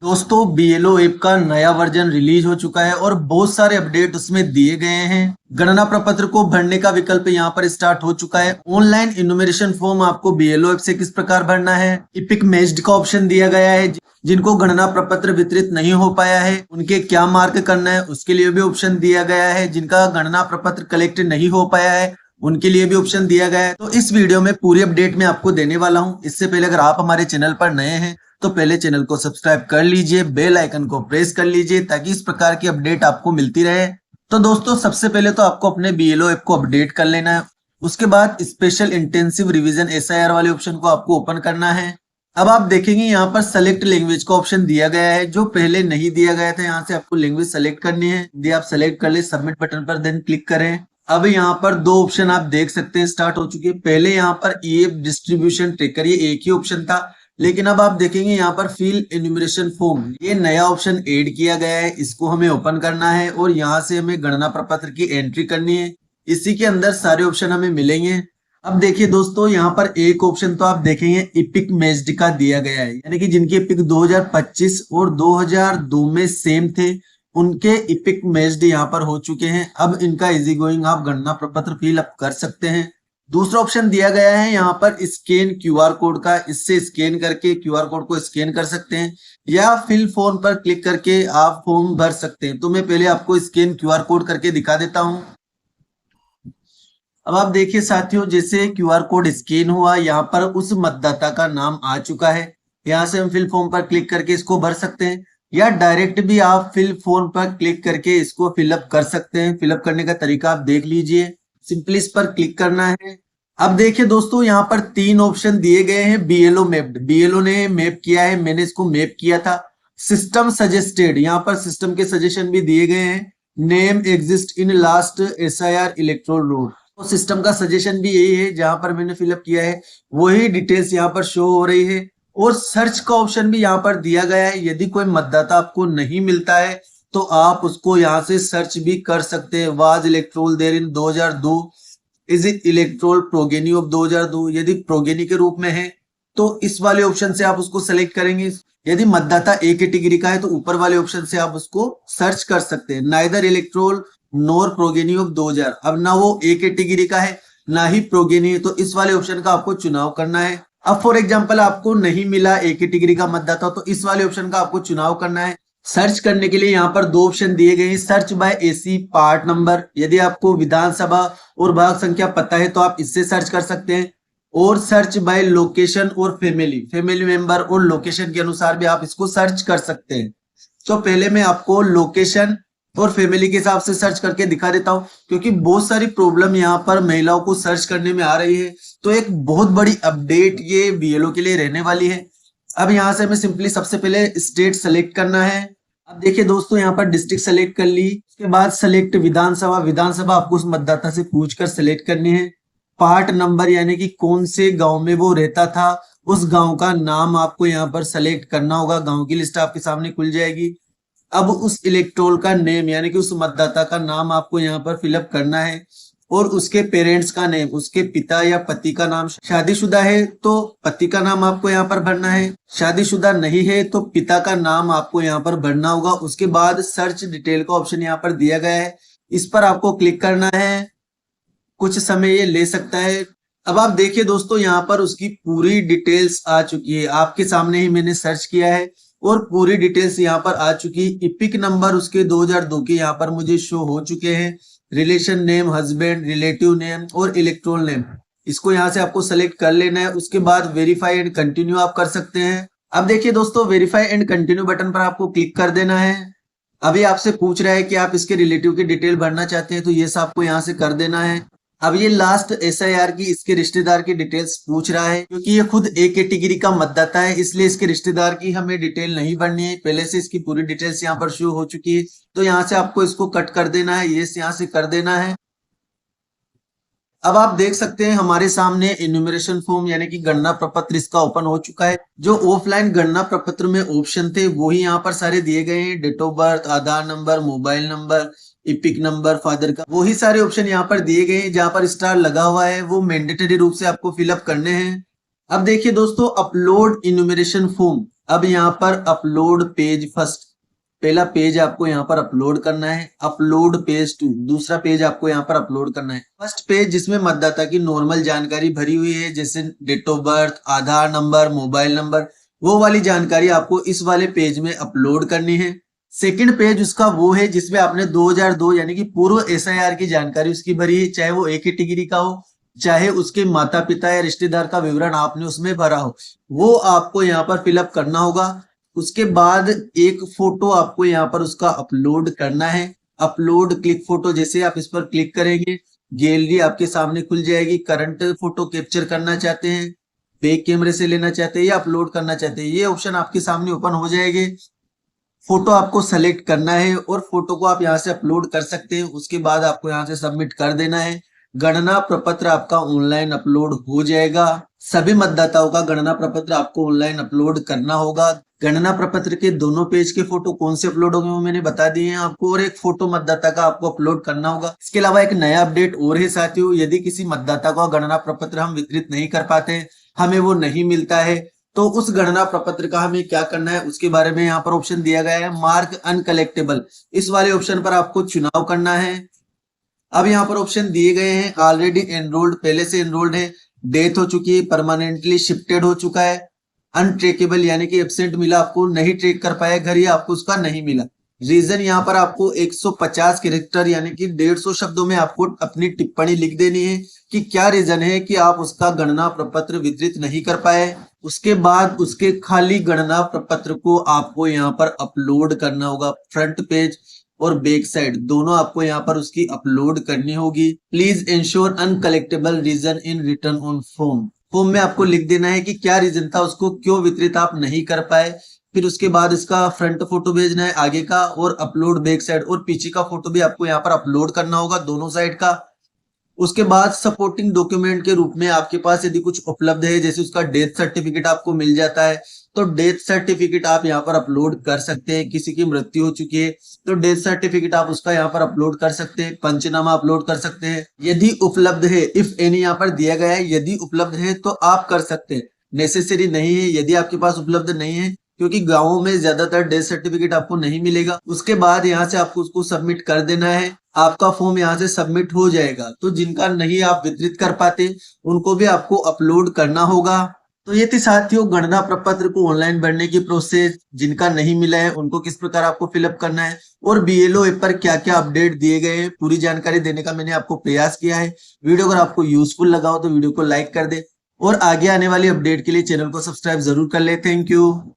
दोस्तों BLO app का नया वर्जन रिलीज हो चुका है और बहुत सारे अपडेट उसमें दिए गए हैं। गणना प्रपत्र को भरने का विकल्प यहाँ पर स्टार्ट हो चुका है। ऑनलाइन इन्यूमरेशन फॉर्म आपको बीएलओ ऐप से किस प्रकार भरना है, इपिक मैच्ड का ऑप्शन दिया गया है। जिनको गणना प्रपत्र वितरित नहीं हो पाया है उनके क्या मार्क करना है उसके लिए भी ऑप्शन दिया गया है। जिनका गणना प्रपत्र कलेक्ट नहीं हो पाया है उनके लिए भी ऑप्शन दिया गया है। तो इस वीडियो में पूरी अपडेट मैं आपको देने वाला हूँ। इससे पहले अगर आप हमारे चैनल पर नए हैं तो पहले चैनल को सब्सक्राइब कर लीजिए, बेल आइकन को प्रेस कर लीजिए ताकि इस प्रकार की अपडेट आपको मिलती रहे। तो दोस्तों सबसे पहले तो आपको अपने बीएलओ ऐप को अपडेट कर लेना है। उसके बाद स्पेशल इंटेंसिव रिवीजन एसआईआर वाले ऑप्शन को आपको ओपन करना है। अब आप देखेंगे यहाँ पर सेलेक्ट लैंग्वेज का ऑप्शन दिया गया है जो पहले नहीं दिया गया था। यहाँ से आपको लैंग्वेज सेलेक्ट करनी है। यदि आप सेलेक्ट कर ले सबमिट बटन पर देन क्लिक करें। अब यहाँ पर दो ऑप्शन आप देख सकते हैं स्टार्ट हो चुके हैं। पहले यहाँ पर ईएफ डिस्ट्रीब्यूशन ट्रैकर ये एक ही ऑप्शन था, लेकिन अब आप देखेंगे यहाँ पर फिल एन्यूमरेशन फॉर्म ये नया ऑप्शन ऐड किया गया है। इसको हमें ओपन करना है और यहाँ से हमें गणना प्रपत्र की एंट्री करनी है। इसी के अंदर सारे ऑप्शन हमें मिलेंगे। अब देखिए दोस्तों यहाँ पर एक ऑप्शन तो आप देखेंगे इपिक मैच्ड का दिया गया है, यानी कि जिनके इपिक 2025 और 2002 में सेम थे उनके इपिक मैच्ड यहाँ पर हो चुके हैं। अब इनका इजी गोइंग आप गणना प्रपत्र फिल अप कर सकते हैं। दूसरा ऑप्शन दिया गया है यहाँ पर स्कैन क्यूआर कोड का। इससे स्कैन करके क्यूआर कोड को स्कैन कर सकते हैं या फिल फॉर्म पर क्लिक करके आप फॉर्म भर सकते हैं। तो मैं पहले आपको स्कैन क्यूआर कोड करके दिखा देता हूँ। अब आप देखिए साथियों, जैसे क्यूआर कोड स्कैन हुआ यहाँ पर उस मतदाता का नाम आ चुका है। यहाँ से हम फिल फॉर्म पर क्लिक करके इसको भर सकते हैं या डायरेक्ट भी आप फिल फॉर्म पर क्लिक करके इसको फिलअप कर सकते हैं। फिलअप करने का तरीका आप देख लीजिए, सिंपली इस पर क्लिक करना है। अब देखिए दोस्तों यहाँ पर तीन ऑप्शन दिए गए हैं। बीएलओ मैप्ड, बीएलओ ने मैप किया है, मैंने इसको मैप किया था। सिस्टम सजेस्टेड, यहाँ पर सिस्टम के सजेशन भी दिए गए हैं। Name exist in last SIR electoral roll, तो सिस्टम का सजेशन भी यही है जहां पर मैंने फिलअप किया है वही डिटेल्स यहाँ पर शो हो रही है। और सर्च का ऑप्शन भी यहाँ पर दिया गया है। यदि कोई मतदाता आपको नहीं मिलता है तो आप उसको यहाँ से सर्च भी कर सकते हैं। Was electoral there in 2002, is it electoral progeny of 2002। यदि प्रोगेनी के रूप में है तो इस वाले ऑप्शन से आप उसको सेलेक्ट करेंगे। यदि मतदाता ए कैटेगरी का है तो ऊपर वाले ऑप्शन से आप उसको सर्च कर सकते हैं। Neither electoral NOR progeny of 2000, अब ना वो ए कैटेगरी का है ना ही प्रोगेनी है, तो इस वाले ऑप्शन का आपको चुनाव करना है। अब फॉर एग्जांपल आपको नहीं मिला ए कैटेगरी का मतदाता तो इस वाले ऑप्शन का आपको चुनाव करना है। सर्च करने के लिए यहाँ पर दो ऑप्शन दिए गए हैं। Search by AC part number, यदि आपको विधानसभा और भाग संख्या पता है तो आप इससे सर्च कर सकते हैं। और सर्च बाय लोकेशन और फैमिली, फैमिली मेंबर और लोकेशन के अनुसार भी आप इसको सर्च कर सकते हैं। तो पहले मैं आपको लोकेशन और फैमिली के हिसाब से सर्च करके दिखा देता हूं, क्योंकि बहुत सारी प्रॉब्लम यहाँ पर महिलाओं को सर्च करने में आ रही है। तो एक बहुत बड़ी अपडेट ये बीएलओ के लिए रहने वाली है। अब यहाँ से हमें सिंपली सबसे पहले स्टेट सेलेक्ट करना है। अब देखिए दोस्तों यहाँ पर डिस्ट्रिक्ट सेलेक्ट कर ली। उसके बाद सेलेक्ट विधानसभा, विधानसभा आपको उस मतदाता से पूछकर सेलेक्ट करनी है। पार्ट नंबर, यानी कि कौन से गांव में वो रहता था उस गांव का नाम आपको यहाँ पर सेलेक्ट करना होगा। गांव की लिस्ट आपके सामने खुल जाएगी। अब उस इलेक्ट्रोल का नेम, यानी कि उस मतदाता का नाम आपको यहाँ पर फिलअप करना है। और उसके पेरेंट्स का नेम, उसके पिता या पति का नाम, शादीशुदा है तो पति का नाम आपको यहाँ पर भरना है, शादीशुदा नहीं है तो पिता का नाम आपको यहाँ पर भरना होगा। उसके बाद सर्च डिटेल का ऑप्शन यहाँ पर दिया गया है, इस पर आपको क्लिक करना है। कुछ समय ये ले सकता है। अब आप देखिए दोस्तों यहाँ पर उसकी पूरी डिटेल्स आ चुकी है। आपके सामने ही मैंने सर्च किया है और पूरी डिटेल्स यहाँ पर आ चुकी है। इपिक नंबर उसके 2002 के यहाँ पर मुझे शो हो चुके हैं। Relation name, husband, relative name और इलेक्ट्रोल नेम, इसको यहाँ से आपको सेलेक्ट कर लेना है। उसके बाद वेरीफाई एंड कंटिन्यू आप कर सकते हैं। अब देखिए दोस्तों वेरीफाई एंड कंटिन्यू बटन पर आपको क्लिक कर देना है। अभी आपसे पूछ रहा है कि आप इसके रिलेटिव की डिटेल भरना चाहते हैं तो ये सब आपको यहाँ से कर देना है। अब ये लास्ट एसआईआर की इसके रिश्तेदार की डिटेल्स पूछ रहा है, क्योंकि ये खुद ए कैटेगरी का मतदाता है इसलिए इसके रिश्तेदार की हमें डिटेल नहीं भरनी है। पहले से इसकी पूरी डिटेल्स यहाँ पर शो हो चुकी है, तो यहाँ से आपको इसको कट कर देना है, ये यहाँ से कर देना है। अब आप देख सकते हैं हमारे सामने इन्यूमरेशन फॉर्म यानी कि गणना प्रपत्र इसका ओपन हो चुका है। जो ऑफलाइन गणना प्रपत्र में ऑप्शन थे वही यहाँ पर सारे दिए गए हैं। Date of birth, Aadhaar number, mobile number, EPIC number, father का, वही सारे ऑप्शन यहाँ पर दिए गए हैं। जहां पर स्टार लगा हुआ है वो मैंडेटरी रूप से आपको फिलअप करने हैं। अब देखिए दोस्तों अपलोड इन्यूमरेशन फॉर्म, अब यहाँ पर अपलोड पेज फर्स्ट, पहला पेज आपको यहाँ पर अपलोड करना है। अपलोड पेज टू, दूसरा पेज आपको यहाँ पर अपलोड करना है। फर्स्ट पेज जिसमें मतदाता की नॉर्मल जानकारी भरी हुई है, जैसे date of birth, Aadhaar number, mobile number, वो वाली जानकारी आपको इस वाले पेज में अपलोड करनी है। सेकंड पेज उसका वो है जिसमें आपने 2002 यानी कि पूर्व एसआईआर की जानकारी उसकी भरी है, चाहे वो एक कैटेगरी का हो, चाहे उसके माता पिता या रिश्तेदार का विवरण आपने उसमें भरा हो, वो आपको यहाँ पर फिलअप करना होगा। उसके बाद एक फोटो आपको यहाँ पर उसका अपलोड करना है। अपलोड क्लिक फोटो, जैसे आप इस पर क्लिक करेंगे गैलरी आपके सामने खुल जाएगी। करंट फोटो कैप्चर करना चाहते हैं, बैक कैमरे से लेना चाहते हैं या अपलोड करना चाहते हैं, ये ऑप्शन आपके सामने ओपन हो जाएंगे। फोटो आपको सेलेक्ट करना है और फोटो को आप यहाँ से अपलोड कर सकते हैं। उसके बाद आपको यहाँ से सबमिट कर देना है। गणना प्रपत्र आपका ऑनलाइन अपलोड हो जाएगा। सभी मतदाताओं का गणना प्रपत्र आपको ऑनलाइन अपलोड करना होगा। गणना प्रपत्र के दोनों पेज के फोटो कौन से अपलोड होंगे वो मैंने बता दिए हैं आपको, और एक फोटो मतदाता का आपको अपलोड करना होगा। इसके अलावा एक नया अपडेट और है साथियों, यदि किसी मतदाता को गणना प्रपत्र हम वितरित नहीं कर पाते, हमें वो नहीं मिलता है, तो उस गणना प्रपत्र का हमें क्या करना है उसके बारे में यहाँ पर ऑप्शन दिया गया है, मार्क अनकलेक्टेबल। इस वाले ऑप्शन पर आपको चुनाव करना है। अब यहाँ पर ऑप्शन दिए गए हैं, ऑलरेडी एनरोल्ड, पहले से एनरोल्ड है, डेथ हो चुकी है, परमानेंटली शिफ्टेड हो चुका है, अनट्रेकेबल यानी कि एब्सेंट मिला, आपको नहीं ट्रेक कर पाया घर, या आपको उसका नहीं मिला। रीजन यहाँ पर आपको 150 कैरेक्टर यानी कि 150 शब्दों में आपको अपनी टिप्पणी लिख देनी है कि क्या रीजन है कि आप उसका गणना प्रपत्र वितरित नहीं कर पाए। उसके बाद उसके खाली गणना प्रपत्र को आपको यहाँ पर अपलोड करना होगा। फ्रंट पेज और बैक साइड दोनों आपको यहाँ पर उसकी अपलोड करनी होगी। Please ensure uncollectable reason in return on form. Form में आपको लिख देना है कि क्या रीजन था, उसको क्यों वितरित आप नहीं कर पाए। फिर उसके बाद इसका फ्रंट फोटो भेजना है आगे का, और अपलोड बैक साइड, और पीछे का फोटो भी आपको यहाँ पर अपलोड करना होगा दोनों साइड का। उसके बाद सपोर्टिंग डॉक्यूमेंट के रूप में आपके पास यदि कुछ उपलब्ध है, जैसे उसका डेथ सर्टिफिकेट आपको मिल जाता है, तो डेथ सर्टिफिकेट आप यहाँ पर अपलोड कर सकते हैं। किसी की मृत्यु हो चुकी है तो डेथ सर्टिफिकेट आप उसका यहाँ पर अपलोड कर सकते हैं। पंचनामा अपलोड कर सकते हैं यदि उपलब्ध है, इफ एनी यहाँ पर दिया गया है, यदि उपलब्ध है तो आप कर सकते हैं, नेसेसरी नहीं है यदि आपके पास उपलब्ध नहीं है, क्योंकि गाँवों में ज्यादातर डेथ सर्टिफिकेट आपको नहीं मिलेगा। उसके बाद यहाँ से आपको उसको सबमिट कर देना है, आपका फॉर्म यहाँ से सबमिट हो जाएगा। तो जिनका नहीं आप वितरित कर पाते उनको भी आपको अपलोड करना होगा। तो ये थी साथियों गणना प्रपत्र को ऑनलाइन भरने की प्रोसेस। जिनका नहीं मिला है उनको किस प्रकार आपको फिलअप करना है, और बीएलओ ऐप पर क्या क्या अपडेट दिए गए हैं, पूरी जानकारी देने का मैंने आपको प्रयास किया है। वीडियो अगर आपको यूजफुल लगा हो तो वीडियो को लाइक कर दे, और आगे आने वाली अपडेट के लिए चैनल को सब्सक्राइब जरूर कर ले। Thank you.